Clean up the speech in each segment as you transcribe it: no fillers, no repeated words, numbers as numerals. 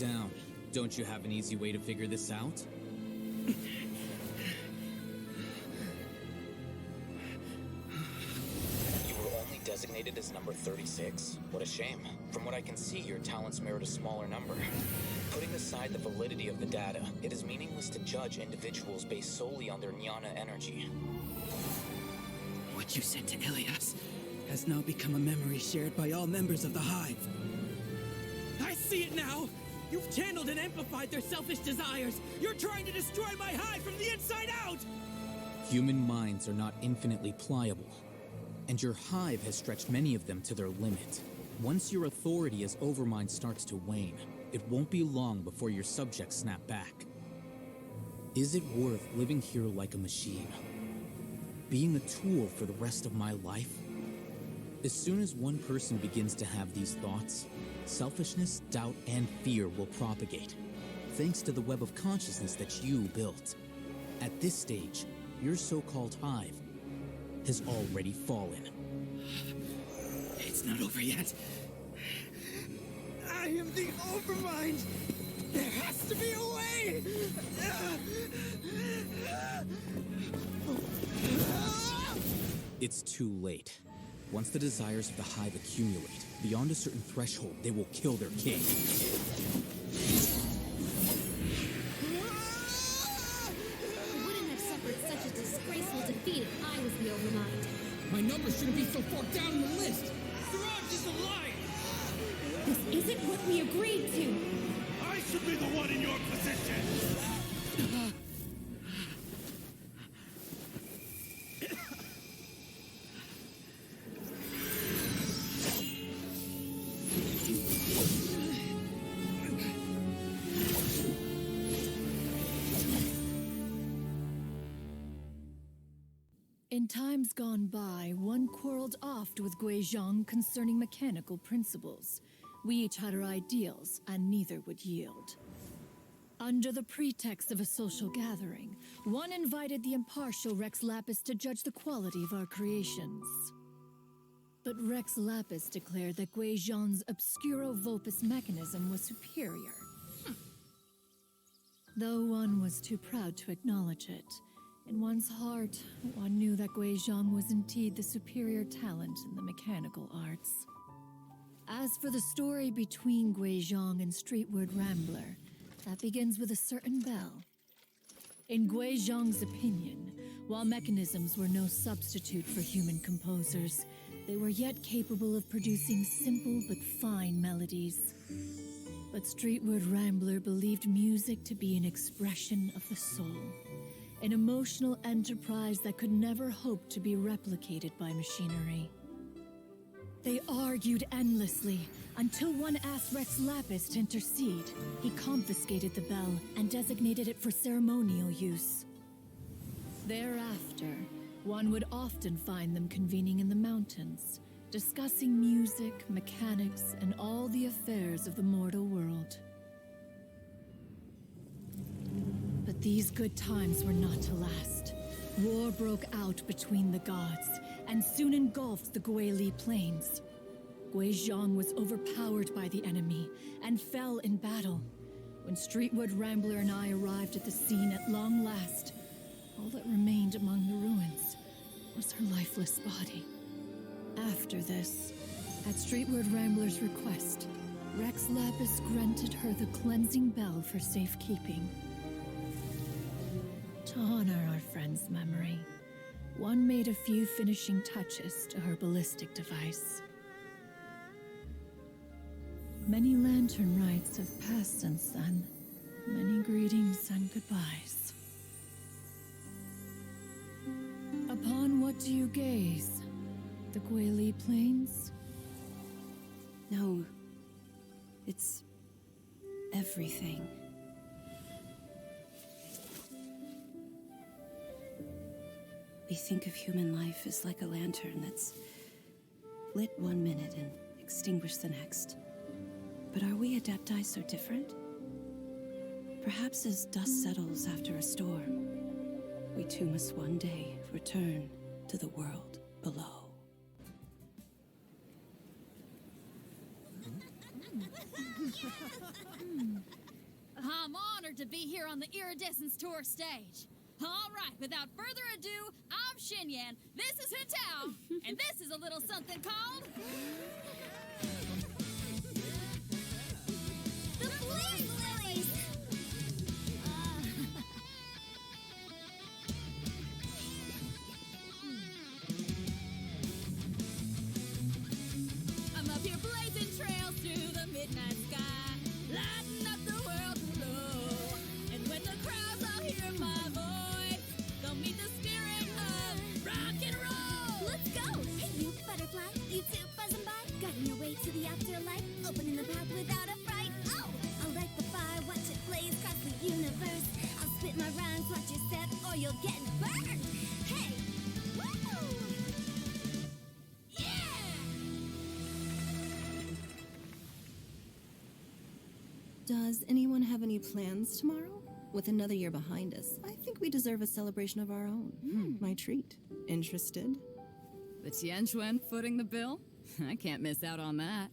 down. Don't you have an easy way to figure this out? You were only designated as number 36. What a shame. From what I can see, your talents merit a smaller number. Putting aside the validity of the data, it is meaningless to judge individuals based solely on their jnana energy. What you said to Ilias has now become a memory shared by all members of the Hive. I see it now! You've channeled and amplified their selfish desires! You're trying to destroy my Hive from the inside out! Human minds are not infinitely pliable, and your Hive has stretched many of them to their limit. Once your authority as Overmind starts to wane, it won't be long before your subjects snap back. Is it worth living here like a machine? Being a tool for the rest of my life? As soon as one person begins to have these thoughts, selfishness, doubt, and fear will propagate, thanks to the web of consciousness that you built. At this stage, your so-called Hive has already fallen. It's not over yet. I am the Overmind! There has to be a way! It's too late. Once the desires of the Hive accumulate, beyond a certain threshold, they will kill their king. I wouldn't have suffered such a disgraceful defeat if I was the Overmind. My number shouldn't be so far down in the list. Siraj is a liar. This isn't what we agreed to. I should be the one in your position. In times gone by, one quarreled oft with Guizhong concerning mechanical principles. We each had our ideals, and neither would yield. Under the pretext of a social gathering, one invited the impartial Rex Lapis to judge the quality of our creations. But Rex Lapis declared that Guizhong's obscuro vulpus mechanism was superior. Though one was too proud to acknowledge it, in one's heart, one knew that Guizhong was indeed the superior talent in the mechanical arts. As for the story between Guizhong and Streetward Rambler, that begins with a certain bell. In Guizhong's opinion, while mechanisms were no substitute for human composers, they were yet capable of producing simple but fine melodies. But Streetward Rambler believed music to be an expression of the soul, an emotional enterprise that could never hope to be replicated by machinery. They argued endlessly, until one asked Rex Lapis to intercede. He confiscated the bell and designated it for ceremonial use. Thereafter, one would often find them convening in the mountains, discussing music, mechanics, and all the affairs of the mortal world. But these good times were not to last. War broke out between the gods, and soon engulfed the Guili plains. Guizhong was overpowered by the enemy, and fell in battle. When Streetwood Rambler and I arrived at the scene at long last, all that remained among the ruins was her lifeless body. After this, at Streetwood Rambler's request, Rex Lapis granted her the cleansing bell for safekeeping. To honor our friend's memory, one made a few finishing touches to her ballistic device. Many lantern rites have passed since then. Many greetings and goodbyes. Upon what do you gaze? The Guili Plains? No. It's everything. We think of human life as like a lantern that's lit one minute and extinguished the next. But are we Adepti so different? Perhaps as dust settles after a storm, we too must one day return to the world below. I'm honored to be here on the Iridescence Tour stage. All right, without further ado, I'm Xinyan, this is Hitao, and this is a little something called... The Blaze Lilies! I'm up here blazing trails through the midnight sky, lighting up the world below. And when the crowds all hear my voice, they'll meet the spirit of rock and roll. Let's go! Hey, you butterfly, you two buzzing by, guiding your way to the afterlife, opening the path without a fright. Oh! I'll light the fire, watch it blaze across the universe. I'll spit my rhymes, watch you step, or you'll get burned. Hey! Woo! Yeah! Does anyone have any plans tomorrow? With another year behind us, I think we deserve a celebration of our own. My treat. Interested? The Tianquan footing the bill? I can't miss out on that.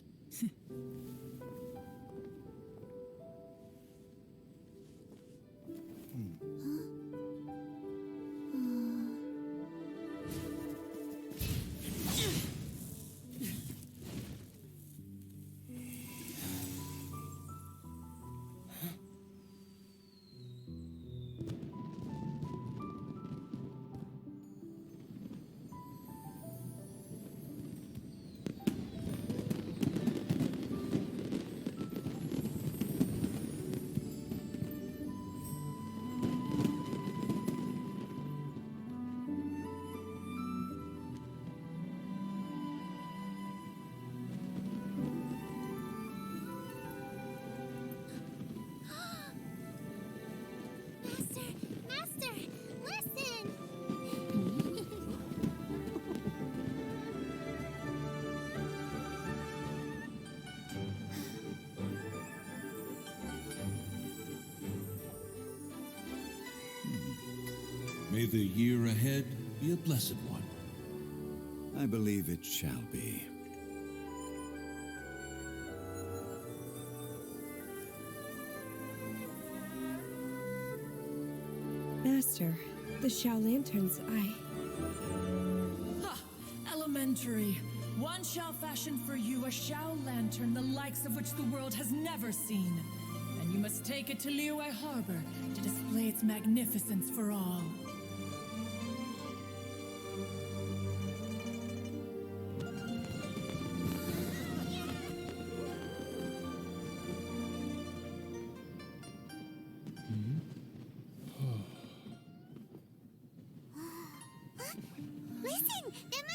Master! Master! Listen! May the year ahead be a blessed one. I believe it shall be. Master, the Xiao Lanterns, Ha! Elementary. One shall fashion for you a Xiao Lantern the likes of which the world has never seen. And you must take it to Liyue Harbor to display its magnificence for all. Listen! It